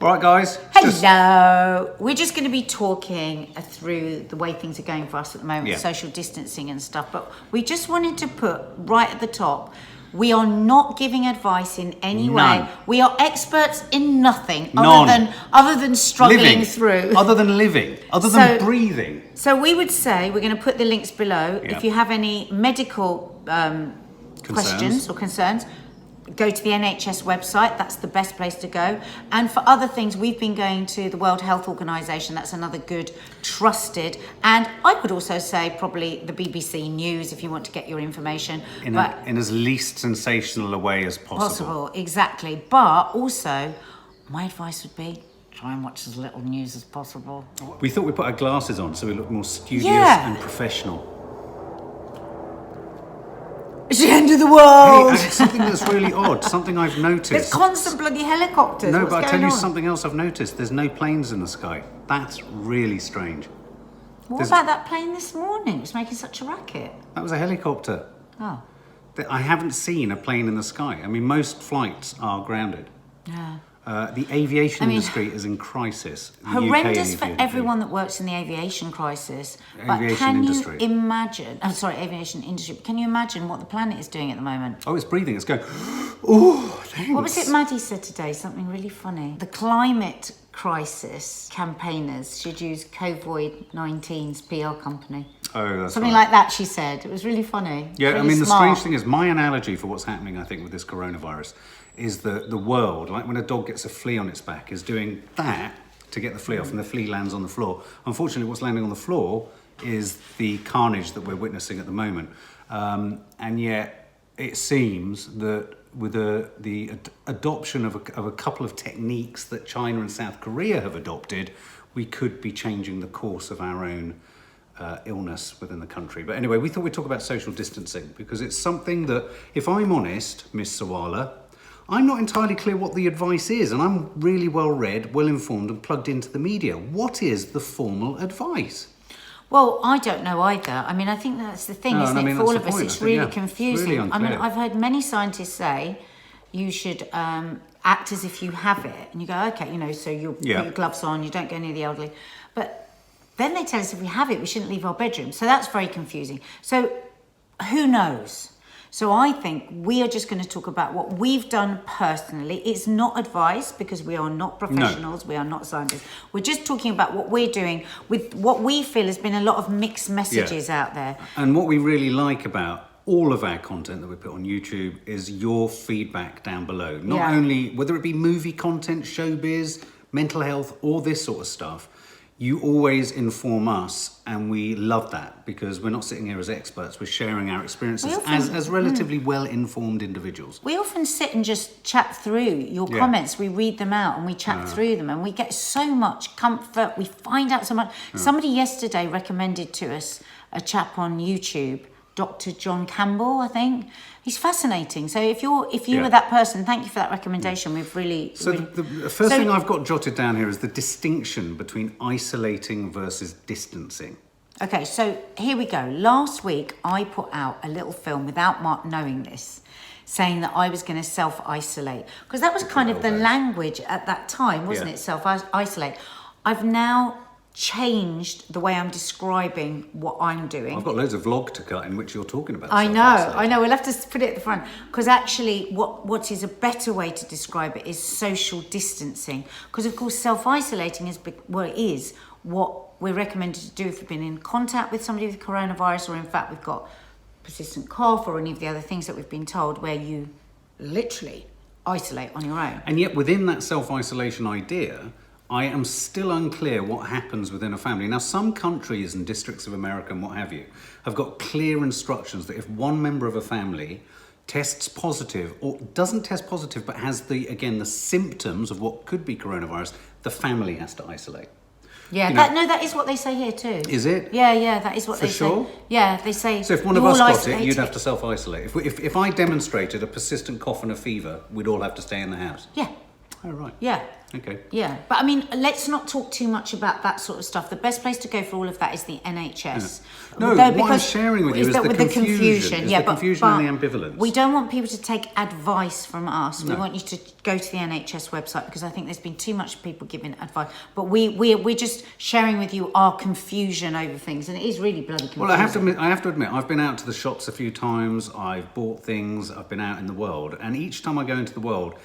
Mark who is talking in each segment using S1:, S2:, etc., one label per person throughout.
S1: All right, guys.
S2: Hello. We're just going to be talking through the way things are going for us at the moment,
S1: Yeah.
S2: social distancing and stuff. But we just wanted to put right at the top, we are not giving advice in any way. We are experts in nothing other than struggling through.
S1: Other than living. Other than breathing.
S2: So we would say, we're going to put the links below.
S1: Yeah.
S2: If you have any medical questions or concerns, go to the NHS website. That's the best place to go. And for other things, we've been going to the World Health Organization. That's another good, trusted. And I would also say probably the BBC News if you want to get your information.
S1: In as least sensational a way as possible.
S2: Exactly. But also, my advice would be, try and watch as little news as possible.
S1: We thought we'd put our glasses on so we look more studious and professional.
S2: It's the end of the world!
S1: Hey, something that's really odd, something I've noticed.
S2: There's constant bloody helicopters.
S1: No,
S2: What's
S1: but I'll tell you
S2: going on?
S1: something else I've noticed. There's no planes in the sky. That's really strange.
S2: What about that plane this morning? It was making such a racket.
S1: That was a helicopter.
S2: Oh.
S1: I haven't seen a plane in the sky. I mean, most flights are grounded.
S2: Yeah.
S1: The aviation industry is in crisis.
S2: Horrendous for everyone that works in the aviation crisis. But can you imagine? I'm sorry, aviation industry. Can you imagine what the planet is doing at the moment?
S1: Oh, it's breathing. It's going. Oh, thanks.
S2: What was it Maddie said today? Something really funny. The climate crisis campaigners should use COVID-19's PR company.
S1: Oh, that's
S2: something like that. She said it was really funny.
S1: Yeah,
S2: really
S1: I mean,
S2: smart.
S1: the strange thing is, my analogy for what's happening, I think, with this coronavirus, is the world, like when a dog gets a flea on its back, is doing that to get the flea off, and the flea lands on the floor. Unfortunately, what's landing on the floor is the carnage that we're witnessing at the moment. And yet, it seems that with the adoption of a couple of techniques that China and South Korea have adopted, we could be changing the course of our own illness within the country. But anyway, we thought we'd talk about social distancing, because it's something that, if I'm honest, Miss Sawalha, I'm not entirely clear what the advice is, and I'm really well read, well informed, and plugged into the media. What is the formal advice?
S2: Well, I don't know either. I mean, I think that's the thing, isn't it? For all of us, it's really confusing.
S1: Really unclear.
S2: I mean, I've heard many scientists say you should act as if you have it, and you go, okay, so you put your gloves on, you don't go near the elderly, but then they tell us if we have it, we shouldn't leave our bedroom. So that's very confusing. So who knows? So I think we are just going to talk about what we've done personally. It's not advice, because we are not professionals, we are not scientists. We're just talking about what we're doing with what we feel has been a lot of mixed messages out there.
S1: And what we really like about all of our content that we put on YouTube is your feedback down below. Not only, whether it be movie content, showbiz, mental health, all this sort of stuff, you always inform us, and we love that, because we're not sitting here as experts, we're sharing our experiences as relatively well-informed individuals.
S2: We often sit and just chat through your comments, we read them out and we chat through them, and we get so much comfort, we find out so much. Somebody yesterday recommended to us a chap on YouTube, Dr. John Campbell, I think. He's fascinating. So if you were that person, thank you for that recommendation. We've really...
S1: So the first thing I've got jotted down here is the distinction between isolating versus distancing.
S2: Okay, so here we go. Last week, I put out a little film without Mark knowing this, saying that I was going to self-isolate. Because that was kind of the language at that time, wasn't it? Self-isolate. I've now changed the way I'm describing what I'm doing.
S1: I've got loads of vlog to cut in which you're talking about.
S2: I know. We'll have to put it at the front, because actually what is a better way to describe it is social distancing. Because of course self-isolating is what we're recommended to do if we've been in contact with somebody with coronavirus, or in fact we've got persistent cough or any of the other things that we've been told, where you literally isolate on your own.
S1: And yet within that self-isolation idea, I am still unclear what happens within a family. Now, some countries and districts of America and what have you have got clear instructions that if one member of a family tests positive, or doesn't test positive but has the symptoms of what could be coronavirus, the family has to isolate.
S2: Yeah, that is what they say here too.
S1: Is it?
S2: Yeah, that is what they say. For
S1: sure?
S2: Yeah, they say...
S1: So if one of us got it, you'd have to self-isolate. If I demonstrated a persistent cough and a fever, we'd all have to stay in the house?
S2: Yeah.
S1: Oh, right.
S2: Yeah.
S1: Okay.
S2: Yeah, but I mean, let's not talk too much about that sort of stuff. The best place to go for all of that is the NHS.
S1: No, what I'm sharing with you is the confusion.
S2: Yeah,
S1: the confusion and the ambivalence.
S2: We don't want people to take advice from us. We want you to go to the NHS website, because I think there's been too much people giving advice. But we're just sharing with you our confusion over things, and it is really bloody confusing.
S1: Well, I have to admit, I've been out to the shops a few times. I've bought things. I've been out in the world, and each time I go into the world,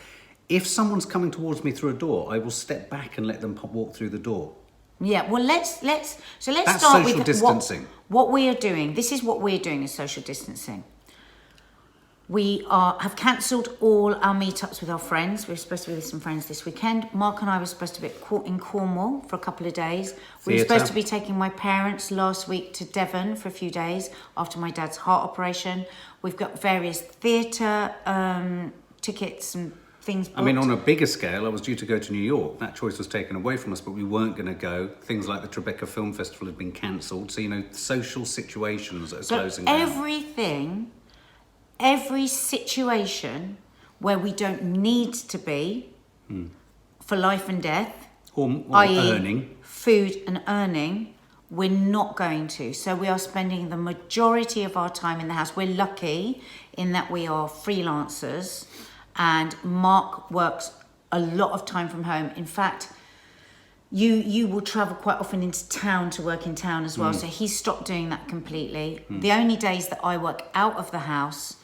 S1: if someone's coming towards me through a door, I will step back and let them walk through the door.
S2: Yeah, well, let's
S1: That's
S2: start
S1: social
S2: with
S1: distancing.
S2: What we are doing. This is what we're doing as social distancing. We have cancelled all our meetups with our friends. We're supposed to be with some friends this weekend. Mark and I were supposed to be in Cornwall for a couple of days. We were supposed to be taking my parents last week to Devon for a few days after my dad's heart operation. We've got various theatre tickets and things booked.
S1: I mean, on a bigger scale, I was due to go to New York. That choice was taken away from us, but we weren't going to go. Things like the Tribeca Film Festival had been cancelled. So, social situations are closing down. Every situation where we don't need to be for life and death, or
S2: i.e.
S1: earning,
S2: food and earning, we're not going to. So we are spending the majority of our time in the house. We're lucky in that we are freelancers, and Mark works a lot of time from home. In fact, you will travel quite often into town to work in town as well. So he's stopped doing that completely. The only days that I work out of the house,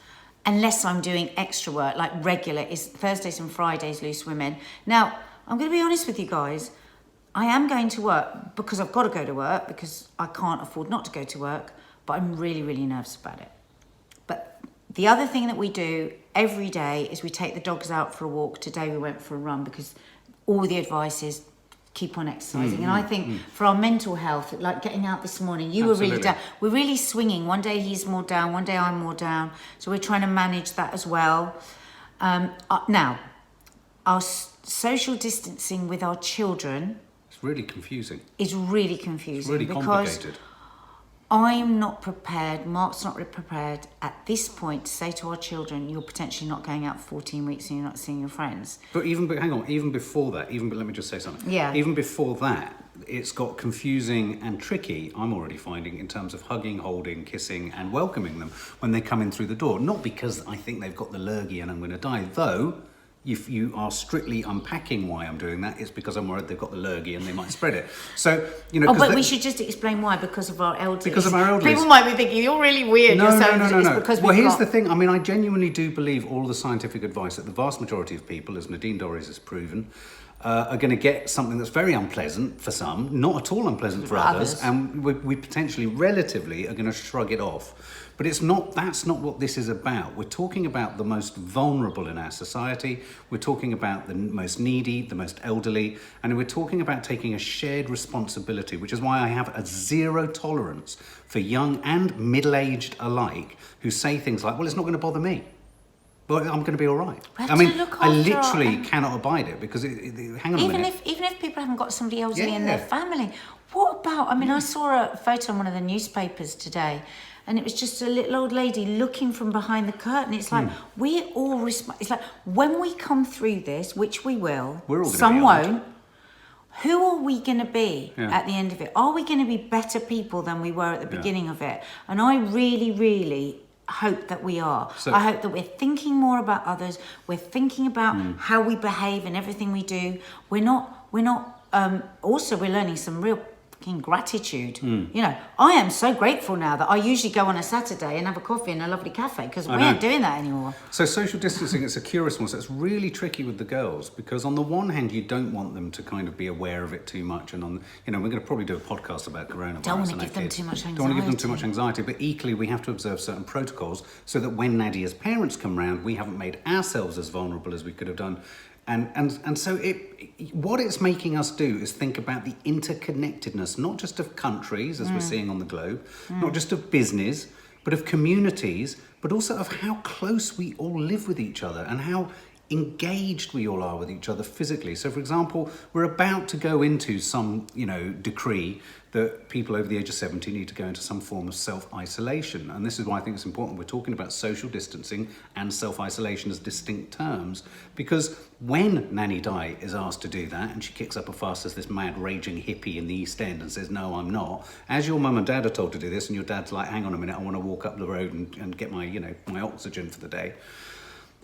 S2: unless I'm doing extra work, like regular, is Thursdays and Fridays, loose women. Now, I'm going to be honest with you guys. I am going to work because I've got to go to work, because I can't afford not to go to work, but I'm really, really nervous about it. But the other thing that we do every day is we take the dogs out for a walk. Today we went for a run, because all the advice is keep on exercising. And I think for our mental health, like getting out this morning, you were really down. We're really swinging. One day he's more down, one day I'm more down. So we're trying to manage that as well. Now, our social distancing with our children...
S1: It's really confusing.
S2: It's really confusing.
S1: It's really complicated.
S2: I'm not prepared, Mark's not prepared at this point to say to our children, you're potentially not going out for 14 weeks and you're not seeing your friends.
S1: But hang on, even before that, let me just say something.
S2: Yeah.
S1: Even before that, it's got confusing and tricky, I'm already finding, in terms of hugging, holding, kissing and welcoming them when they come in through the door. Not because I think they've got the lurgy and I'm going to die, though... If you are strictly unpacking why I'm doing that, it's because I'm worried they've got the lurgy and they might spread it. So,
S2: but we should just explain why, because of our elderly.
S1: Because of our elderly.
S2: People might be thinking, you're really weird.
S1: No.
S2: Because
S1: well, here's the thing. I mean, I genuinely do believe all the scientific advice that the vast majority of people, as Nadine Dorries has proven, are going to get something that's very unpleasant for some, not at all unpleasant for others, and we potentially, relatively, are going to shrug it off. But that's not what this is about. We're talking about the most vulnerable in our society. We're talking about the most needy, the most elderly, and we're talking about taking a shared responsibility, which is why I have a zero tolerance for young and middle-aged alike who say things like, well, it's not going to bother me. Well, I'm going to be all right. I mean, I literally cannot abide it, because hang on a minute.
S2: Even if people haven't got somebody elderly in their family, what about? I mean, I saw a photo in one of the newspapers today, and it was just a little old lady looking from behind the curtain. It's like we're all it's like when we come through this, which we will.
S1: We're all
S2: some won't. Who are we going to be at the end of it? Are we going to be better people than we were at the beginning of it? And I really, really hope that we are. I hope that we're thinking more about others. We're thinking about how we behave in everything we do. We're not. Also, we're learning some real gratitude. I am so grateful now that I usually go on a Saturday and have a coffee in a lovely cafe, because we aren't doing that anymore.
S1: So social distancing, it's a curious one. So it's really tricky with the girls, because on the one hand you don't want them to kind of be aware of it too much, and we're going to probably do a podcast about coronavirus.
S2: Don't want to give them too much anxiety.
S1: Don't want to give them too much anxiety, but equally we have to observe certain protocols so that when Nadia's parents come round, we haven't made ourselves as vulnerable as we could have done. And so what it's making us do is think about the interconnectedness, not just of countries, as we're seeing on the globe, not just of business, but of communities, but also of how close we all live with each other, and how engaged we all are with each other physically. So, for example, we're about to go into some, decree that people over the age of 70 need to go into some form of self-isolation. And this is why I think it's important we're talking about social distancing and self-isolation as distinct terms, because when Nanny Di is asked to do that and she kicks up a fuss as this mad raging hippie in the East End and says, no, I'm not, as your mum and dad are told to do this and your dad's like, hang on a minute, I want to walk up the road and get my, my oxygen for the day.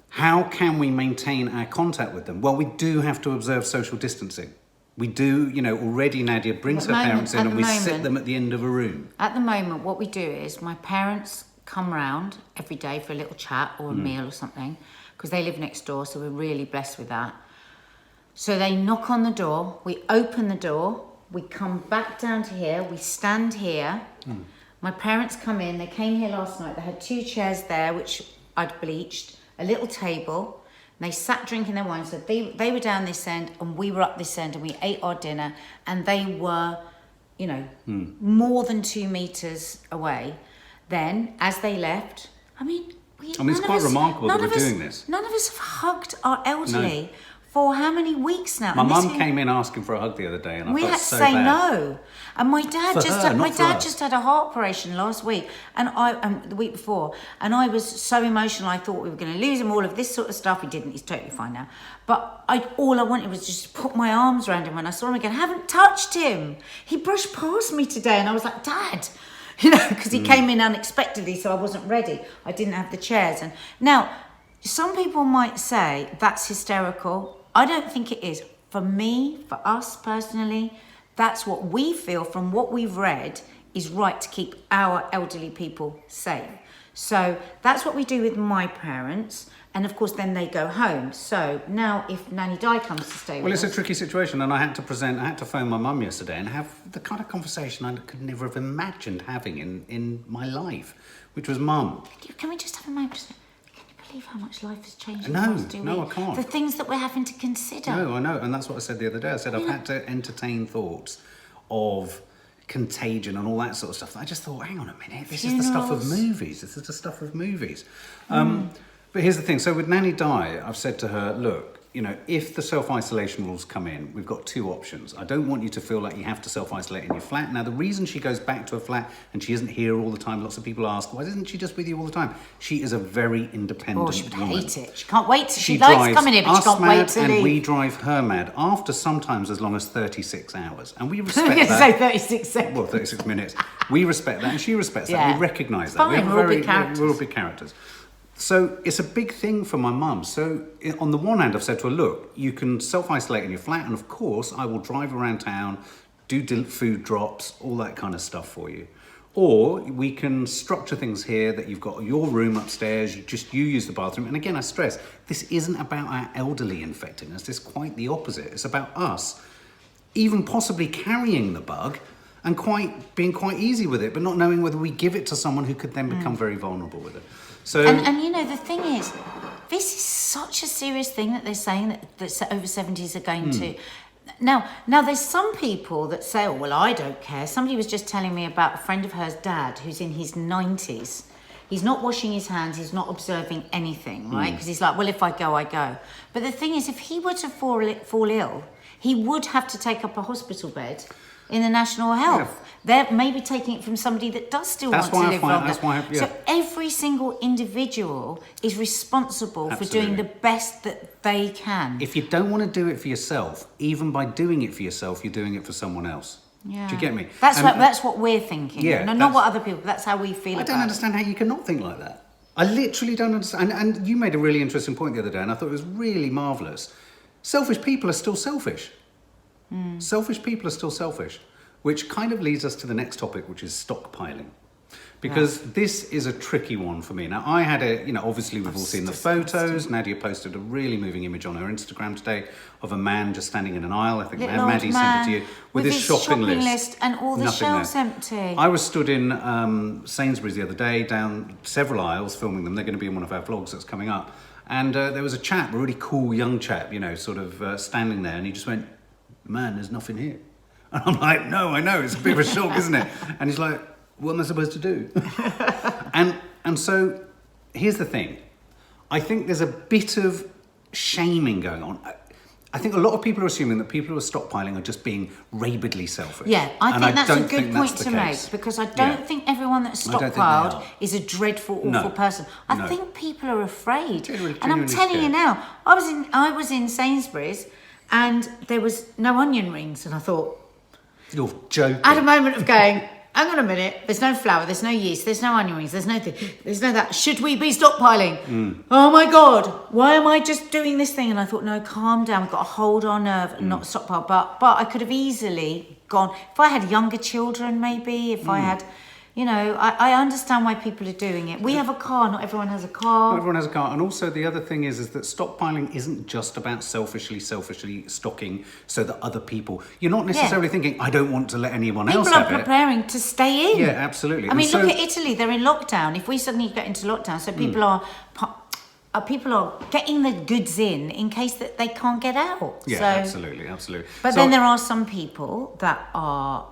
S1: How can we maintain our contact with them? Well, we do have to observe social distancing. We do, already Nadia brings her parents in and we sit them at the end of a room.
S2: At the moment, what we do is my parents come round every day for a little chat or a meal or something, because they live next door, so we're really blessed with that. So they knock on the door, we open the door, we come back down to here, we stand here. My parents come in, they came here last night, they had 2 chairs there, which I'd bleached, a little table, and they sat drinking their wine. So they were down this end and we were up this end, and we ate our dinner, and they were, more than 2 meters away. Then, as they left,
S1: it's quite remarkable that we're doing this.
S2: None of us have hugged our elderly for how many weeks now?
S1: My mum came in asking for a hug the other day, and I felt so bad.
S2: We had to say no. And my dad just had a heart operation last week, and the week before, and I was so emotional. I thought we were going to lose him. All of this sort of stuff. We didn't. He's totally fine now. But all I wanted was just to put my arms around him when I saw him again. I haven't touched him. He brushed past me today, and I was like, Dad. Because he came in unexpectedly, so I wasn't ready. I didn't have the chairs. And now, some people might say that's hysterical. I don't think it is. For me, for us personally, that's what we feel from what we've read is right to keep our elderly people safe. So that's what we do with my parents. And of course, then they go home. So now if Nanny Di comes to stay with us...
S1: Well, it's a tricky situation. And I had to phone my mum yesterday and have the kind of conversation I could never have imagined having in my life, which was, Mum...
S2: Can we just have a moment? Believe how much life has changed.
S1: No, I can't.
S2: The things that we're having to consider.
S1: No, I know, and that's what I said the other day. I said I've had to entertain thoughts of contagion and all that sort of stuff. I just thought, hang on a minute, this is the stuff of movies. This is the stuff of movies. But here's the thing. So with Nanny Di, I've said to her, look, if the self-isolation rules come in, we've got 2 options. I don't want you to feel like you have to self-isolate in your flat. Now, the reason she goes back to her flat and she isn't here all the time, lots of people ask, why isn't she just with you all the time? She is a very independent woman.
S2: She would hate it. She can't wait. She likes coming here, but she can't wait to leave.
S1: And we drive her mad after sometimes as long as 36 hours. And we respect that.
S2: Say 36 seconds.
S1: Well, 36 minutes. We respect that and she respects that. We recognise that.
S2: Fine, we're all big characters.
S1: So it's a big thing for my mum. So on the one hand, I've said to her, look, you can self-isolate in your flat, and of course, I will drive around town, do food drops, all that kind of stuff for you. Or we can structure things here that you've got your room upstairs, you use the bathroom. And again, I stress, this isn't about our elderly infecting us. It's quite the opposite. It's about us even possibly carrying the bug and being quite easy with it, but not knowing whether we give it to someone who could then become very vulnerable with it. So,
S2: and the thing is, this is such a serious thing that they're saying that over 70s are going to. Now there's some people that say, oh, well, I don't care. Somebody was just telling me about a friend of hers dad who's in his 90s. He's not washing his hands. He's not observing anything, right? Because he's like, well, if I go, I go. But the thing is, if he were to fall ill, he would have to take up a hospital bed in the National Health. Yeah. They're maybe taking it from somebody that does still want to live longer. So every single individual is responsible for doing the best that they can.
S1: If you don't want to do it for yourself, even by doing it for yourself, you're doing it for someone else.
S2: Yeah.
S1: Do you get me?
S2: That's what we're thinking.
S1: Yeah,
S2: no, not what other people, that's how we feel.
S1: I don't understand how you cannot think like that. I literally don't understand. And you made a really interesting point the other day, and I thought it was really marvellous. Selfish people are still selfish. Selfish people are still selfish. Which kind of leads us to the next topic, which is stockpiling. Because this is a tricky one for me. Now, I had obviously we've all seen the photos. Nadia posted a really moving image on her Instagram today of a man just standing in an aisle. I think Maddie sent it to you. With his shopping list
S2: and all the shelves empty.
S1: I was stood in Sainsbury's the other day, down several aisles, filming them. They're going to be in one of our vlogs that's coming up. And there was a chap, a really cool young chap, standing there. And he just went, man, there's nothing here. And I'm like, no, I know, it's a bit of a shock, isn't it? And he's like, what am I supposed to do? and so here's the thing. I think there's a bit of shaming going on. I think a lot of people are assuming that people who are stockpiling are just being rabidly selfish.
S2: Yeah, I think that's a good point to make, because I don't think everyone that's stockpiled is a dreadful, awful person. I think people are afraid. And I'm telling you now, I was in Sainsbury's and there was no onion rings, and I thought,
S1: you're joking.
S2: I had a moment of going, hang on a minute, there's no flour, there's no yeast, there's no onion rings, there's no that. Should we be stockpiling? Oh my God, why am I just doing this thing? And I thought, no, calm down, we've got to hold our nerve and not stockpile. But I could have easily gone, if I had younger children maybe, if I had, you know, I understand why people are doing it. We have a car, not everyone has a car.
S1: Not everyone has a car. And also the other thing is that stockpiling isn't just about selfishly stocking so that other people, you're not necessarily thinking, I don't want to let anyone else have it.
S2: People are preparing to stay in.
S1: Yeah, absolutely.
S2: I mean, look at Italy, they're in lockdown. If we suddenly get into lockdown, so people are getting the goods in case that they can't get out.
S1: Yeah, absolutely.
S2: But then there are some people that are,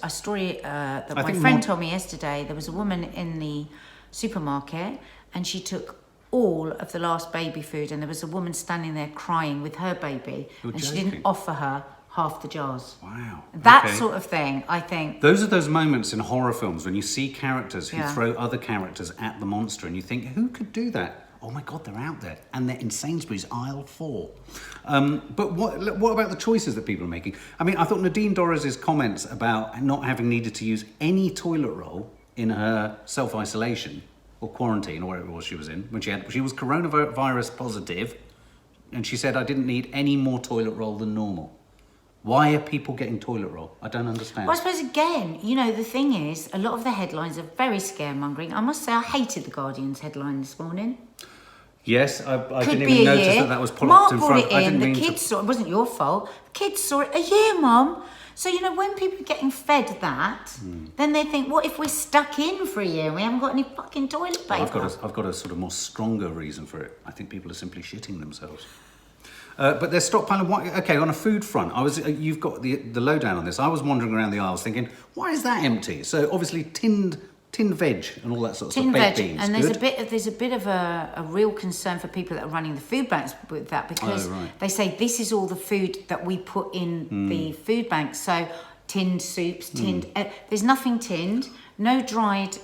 S2: a story that my friend told me yesterday, there was a woman in the supermarket and she took all of the last baby food, and there was a woman standing there crying with her baby, she didn't offer her half the jars.
S1: Wow.
S2: That sort of thing, I think.
S1: Those are those moments in horror films when you see characters who throw other characters at the monster and you think, who could do that? Oh my God, they're out there. And they're in Sainsbury's aisle 4. But what about the choices that people are making? I mean, I thought Nadine Dorries' comments about not having needed to use any toilet roll in her self-isolation or quarantine or whatever it was she was in, when she was coronavirus positive, and she said, I didn't need any more toilet roll than normal. Why are people getting toilet roll? I don't understand.
S2: Well, I suppose, again, you know, the thing is, a lot of the headlines are very scaremongering. I must say, I hated the Guardian's headline this morning.
S1: Yes, I didn't even notice that was popped in front.
S2: Mark brought it in, the kids saw it. It wasn't your fault. The kids saw it. A year, Mum. So, you know, when people are getting fed that, then they think, what if we're stuck in for a year and we haven't got any fucking toilet paper?
S1: I've got a sort of more stronger reason for it. I think people are simply shitting themselves. But they're stockpiling. Okay, on a food front, you've got the lowdown on this. I was wandering around the aisles thinking, why is that empty? So obviously tinned veg and all that sort of stuff. Baked beans,
S2: and there's a bit of a real concern for people that are running the food banks with that, because they say this is all the food that we put in the food banks. So tinned soups, there's nothing tinned, no dried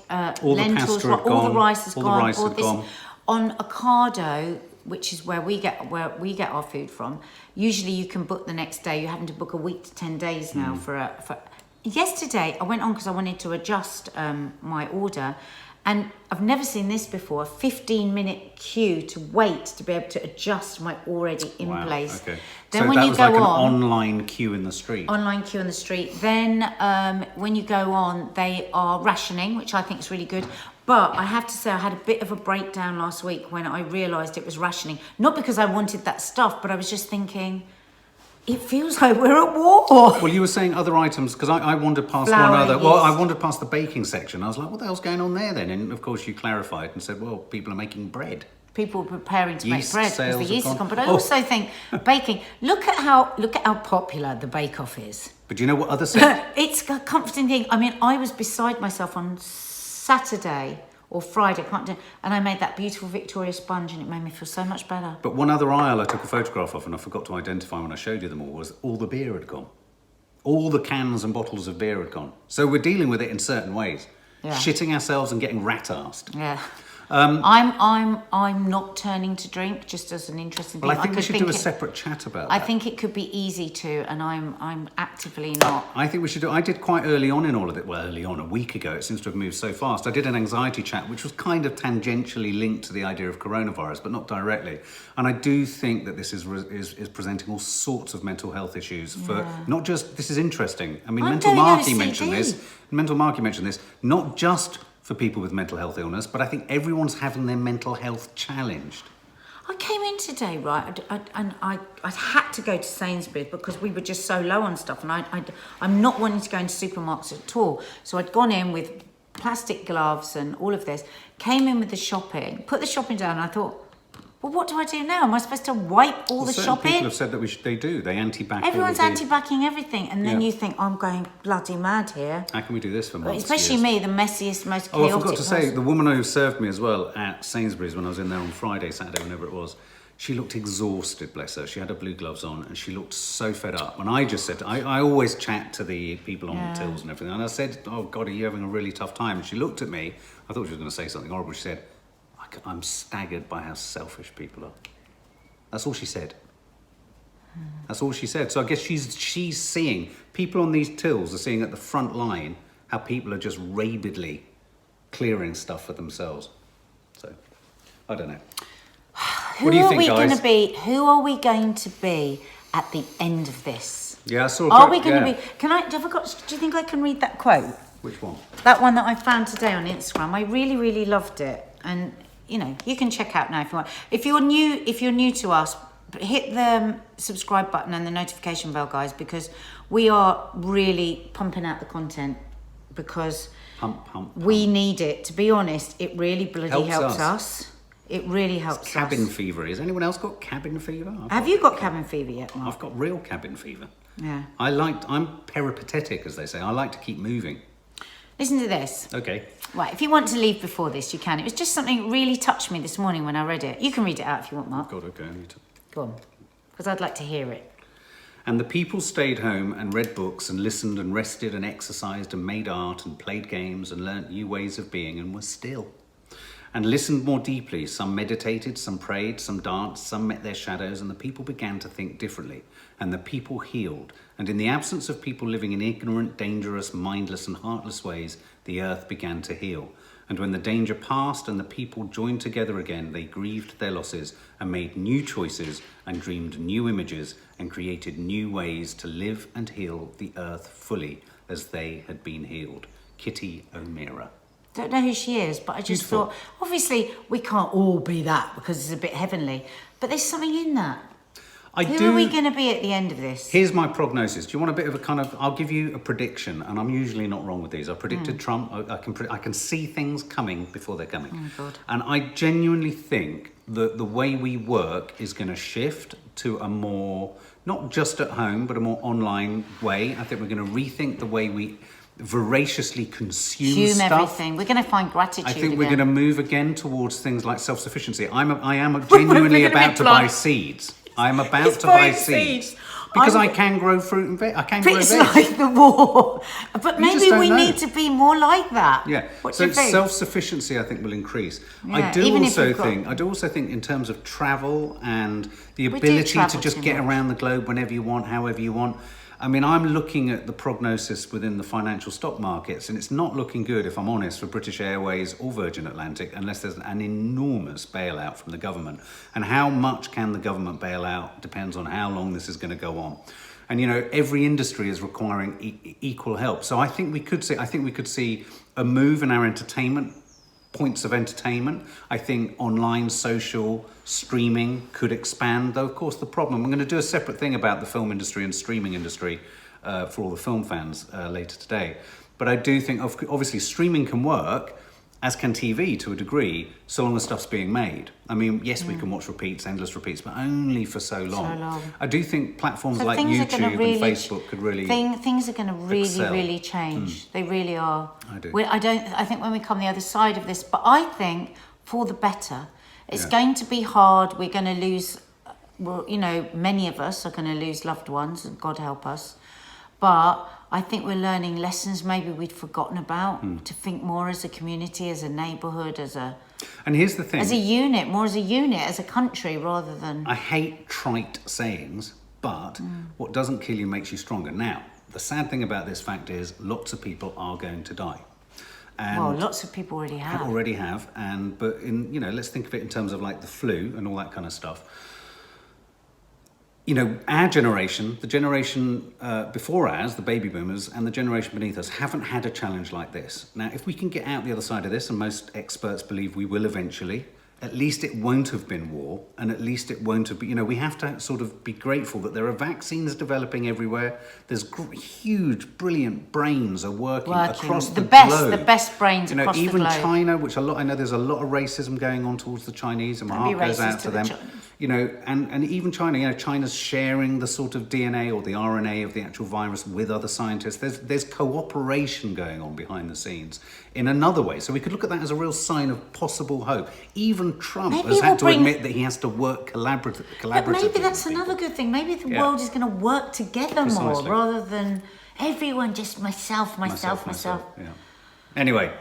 S2: lentils, all the rice is gone. On Ocado, which is where we get our food from, usually you can book the next day. You're having to book a week to 10 days now for. Yesterday I went on because I wanted to adjust my order, and I've never seen this before, a 15-minute queue to wait to be able to adjust my already in place.
S1: Okay.
S2: Then
S1: so
S2: when
S1: that
S2: you
S1: was
S2: go
S1: like an
S2: on,
S1: online queue in the street.
S2: Then when you go on, they are rationing, which I think is really good. But I have to say, I had a bit of a breakdown last week when I realised it was rationing. Not because I wanted that stuff, but I was just thinking, it feels like we're at war.
S1: Well, you were saying other items, because I wandered past I wandered past the baking section. I was like, what the hell's going on there then? And of course you clarified and said, well, people are making bread.
S2: People are preparing to make bread because the yeast is gone. But I
S1: Oh.
S2: also think baking, look at how popular the bake-off is.
S1: But do you know what other sectors?
S2: It's a comforting thing. I mean, I was beside myself on Saturday or Friday, and I made that beautiful Victoria sponge, and it made me feel so much better.
S1: But one other aisle I took a photograph of and I forgot to identify when I showed you them all, was all the beer had gone. All the cans and bottles of beer had gone. So we're dealing with it in certain ways.
S2: Yeah.
S1: Shitting ourselves and getting rat-arsed.
S2: Yeah. I'm not turning to drink, just as an interesting thing.
S1: Well, I think we should do a separate chat about that.
S2: I think it could be easy to, and I'm actively not.
S1: I think we should do. I did quite early on in all of it. Well, early on, a week ago. It seems to have moved so fast. I did an anxiety chat, which was kind of tangentially linked to the idea of coronavirus, but not directly. And I do think that this is presenting all sorts of mental health issues for not just. This is interesting. I mean, Mental Marky mentioned this. Not just for people with mental health illness, but I think everyone's having their mental health challenged.
S2: I came in today, right, and I had to go to Sainsbury's because we were just so low on stuff, and I'm not wanting to go into supermarkets at all. So I'd gone in with plastic gloves and all of this, came in with the shopping, put the shopping down, and I thought, well, what do I do now? Am I supposed to wipe all the shopping?
S1: People have said that they do. They anti-back.
S2: Everyone's anti-backing everything, and then you think, I'm going bloody mad here.
S1: How can we do this for months?
S2: Especially me, the messiest, most chaotic
S1: I forgot to say,
S2: person.
S1: the woman who served me as well at Sainsbury's when I was in there on Friday, Saturday, whenever it was, She looked exhausted, bless her. She had her blue gloves on and she looked so fed up. And I just said, I always chat to the people on the tills and everything. And I said, oh God, are you having a really tough time? And she looked at me. I thought she was going to say something horrible. She said, I'm staggered by how selfish people are. That's all she said. That's all she said. So I guess she's seeing, people on these tills are seeing at the front line how people are just rabidly clearing stuff for themselves. So, I don't know. What do you think, guys?
S2: Who are we going to be at the end of this?
S1: Yeah, I saw.
S2: Are we going to be? Do you think I can read that quote?
S1: Which one?
S2: That one that I found today on Instagram. I really, really loved it, and you can check out now if you want. If you're new to us, hit the subscribe button and the notification bell, guys, because we are really pumping out the content because we need it. To be honest, it really bloody helps us. It really helps us.
S1: Cabin fever. Has anyone else got cabin fever?
S2: Have you got cabin fever yet, Mark?
S1: I've got real cabin fever.
S2: Yeah.
S1: I'm peripatetic, as they say. I like to keep moving.
S2: Listen to this.
S1: Okay.
S2: Right, if you want to leave before this, you can. It was just something that really touched me this morning when I read it. You can read it out if you want, Mark.
S1: God, okay, I need to.
S2: Go on, because I'd like to hear it.
S1: And the people stayed home and read books and listened and rested and exercised and made art and played games and learnt new ways of being and were still. And listened more deeply. Some meditated, some prayed, some danced, some met their shadows, and the people began to think differently. And the people healed. And in the absence of people living in ignorant, dangerous, mindless, and heartless ways, the earth began to heal. And when the danger passed and the people joined together again, they grieved their losses and made new choices and dreamed new images and created new ways to live and heal the earth fully as they had been healed. Kitty O'Meara.
S2: Don't know who she is, but I just thought, obviously, we can't all be that because it's a bit heavenly, but there's something in that. Who are we going to be at the end of this?
S1: Here's my prognosis. Do you want a bit of a kind of... I'll give you a prediction, and I'm usually not wrong with these. I predicted Trump. I can see things coming before they're coming.
S2: Oh, God.
S1: And I genuinely think that the way we work is going to shift to a more, not just at home, but a more online way. I think we're going to rethink the way we voraciously consume stuff.
S2: Everything. We're going to find gratitude.
S1: I think we're going to move again towards things like self-sufficiency. I am genuinely about to buy seeds. I'm about to buy seeds. Because I can grow fruit and veg. I can grow veg.
S2: It's like the war. But maybe we need to be more like that.
S1: Yeah.
S2: What
S1: so
S2: do you think?
S1: Self-sufficiency, I think, will increase.
S2: Yeah,
S1: I do also think in terms of travel and the ability to just get around the globe whenever you want, however you want. I mean, I'm looking at the prognosis within the financial stock markets, and it's not looking good, if I'm honest, for British Airways or Virgin Atlantic, unless there's an enormous bailout from the government. And how much can the government bail out depends on how long this is going to go on. And, every industry is requiring equal help. So I think we could see a move in our entertainment, points of entertainment. I think online, social, streaming could expand. Though, of course, I'm going to do a separate thing about the film industry and streaming industry for all the film fans later today. But I do think, obviously, streaming can work, as can TV to a degree, so long as stuff's being made. I mean, yes, we can watch repeats, endless repeats, but only for so long. I do think platforms like YouTube and Facebook could really
S2: things are going to really change. They really are.
S1: I do.
S2: I think when we come the other side of this, but I think for the better. It's going to be hard. We're going to lose, many of us are going to lose loved ones, and God help us. But I think we're learning lessons maybe we'd forgotten about, to think more as a community, as a neighbourhood,
S1: And here's the thing.
S2: As a unit, as a country, rather than...
S1: I hate trite sayings, but what doesn't kill you makes you stronger. Now, the sad thing about this fact is lots of people are going to die. And
S2: lots of people already have.
S1: But let's think of it in terms of like the flu and all that kind of stuff. Our generation, the generation before ours, the baby boomers, and the generation beneath us haven't had a challenge like this. Now, if we can get out the other side of this, and most experts believe we will eventually, at least it won't have been war, and at least it won't have been, we have to sort of be grateful that there are vaccines developing everywhere. There's huge, brilliant brains are working across the globe.
S2: The best brains across the globe.
S1: Even China, which I know there's a lot of racism going on towards the Chinese, and my heart goes out to them. you know, and even China, you know, China's sharing the sort of DNA or the RNA of the actual virus with other scientists. There's cooperation going on behind the scenes in another way. So we could look at that as a real sign of possible hope. Even Trump has had to admit that he has to work collaboratively.
S2: But maybe that's another good thing. Maybe the world is going to work together more rather than everyone just myself.
S1: Yeah. Anyway.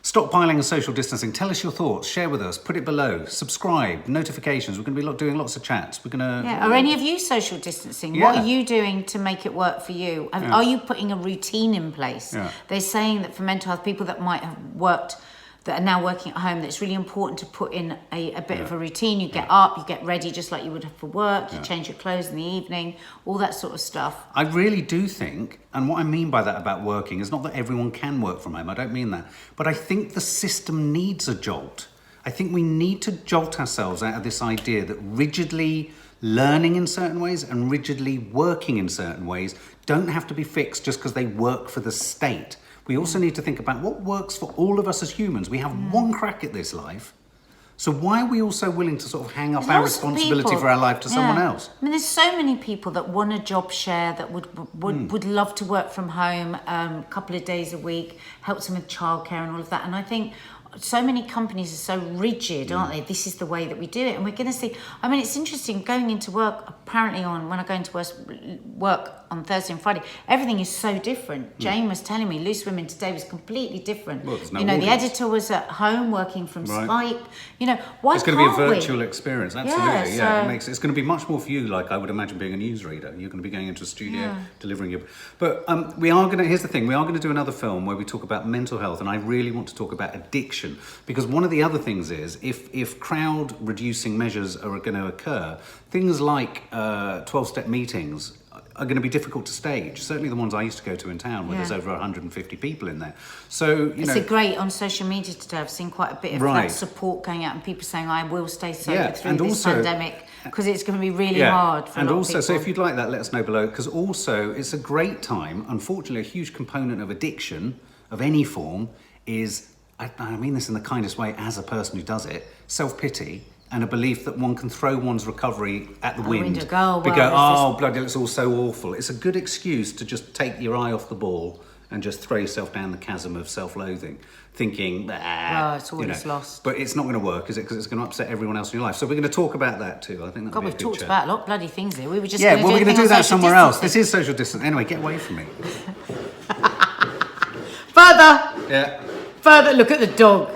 S1: Stockpiling and social distancing. Tell us your thoughts. Share with us. Put it below. Subscribe. Notifications. We're going to be doing lots of chats. We're going to.
S2: Yeah. Are any of you social distancing? Yeah. What are you doing to make it work for you? Are you putting a routine in place?
S1: Yeah.
S2: They're saying that for mental health, people that might have worked, that are now working at home, that it's really important to put in a bit of a routine. You get up, you get ready just like you would have for work, you change your clothes in the evening, all that sort of stuff.
S1: I really do think, and what I mean by that about working is not that everyone can work from home, I don't mean that, but I think the system needs a jolt. I think we need to jolt ourselves out of this idea that rigidly learning in certain ways and rigidly working in certain ways don't have to be fixed just because they work for the state. We also need to think about what works for all of us as humans. We have one crack at this life. So why are we also willing to sort of hang up our responsibility for our life to someone else?
S2: I mean, there's so many people that want a job share, that would love to work from home a couple of days a week, helps them with childcare and all of that. And I think so many companies are so rigid, aren't they? This is the way that we do it. And we're going to see, I mean, it's interesting going into work, apparently when I go into work on Thursday and Friday, everything is so different. Jane was telling me Loose Women today was completely different.
S1: Well, there's no
S2: the editor was at home working from Skype. You know,
S1: it's going to be a virtual experience, absolutely. It's going to be much more for you, like I would imagine being a newsreader. You're going to be going into a studio, delivering your... But here's the thing, we are going to do another film where we talk about mental health, and I really want to talk about addiction, because one of the other things is, if crowd reducing measures are going to occur, things like 12-step meetings are going to be difficult to stage. Certainly the ones I used to go to in town where there's over 150 people in there. So,
S2: it's great on social media today. I've seen quite a bit of that support going out and people saying, I will stay sober through this pandemic, because it's going to be really hard for a lot of people.
S1: So if you'd like that, let us know below, because also it's a great time. Unfortunately, a huge component of addiction of any form is, I mean this in the kindest way as a person who does it, self-pity, and a belief that one can throw one's recovery at the wind. Bloody, it's all so awful. It's a good excuse to just take your eye off the ball and just throw yourself down the chasm of self-loathing, thinking,
S2: it's all lost.
S1: But it's not going to work, is it? Because it's going to upset everyone else in your life. So we're going to talk about that too. I think
S2: we've talked about a lot of bloody things here. We were just
S1: we're going to do that somewhere else. This is social distance. Anyway, get away from me.
S2: Further.
S1: Yeah.
S2: Further. Look at the dog.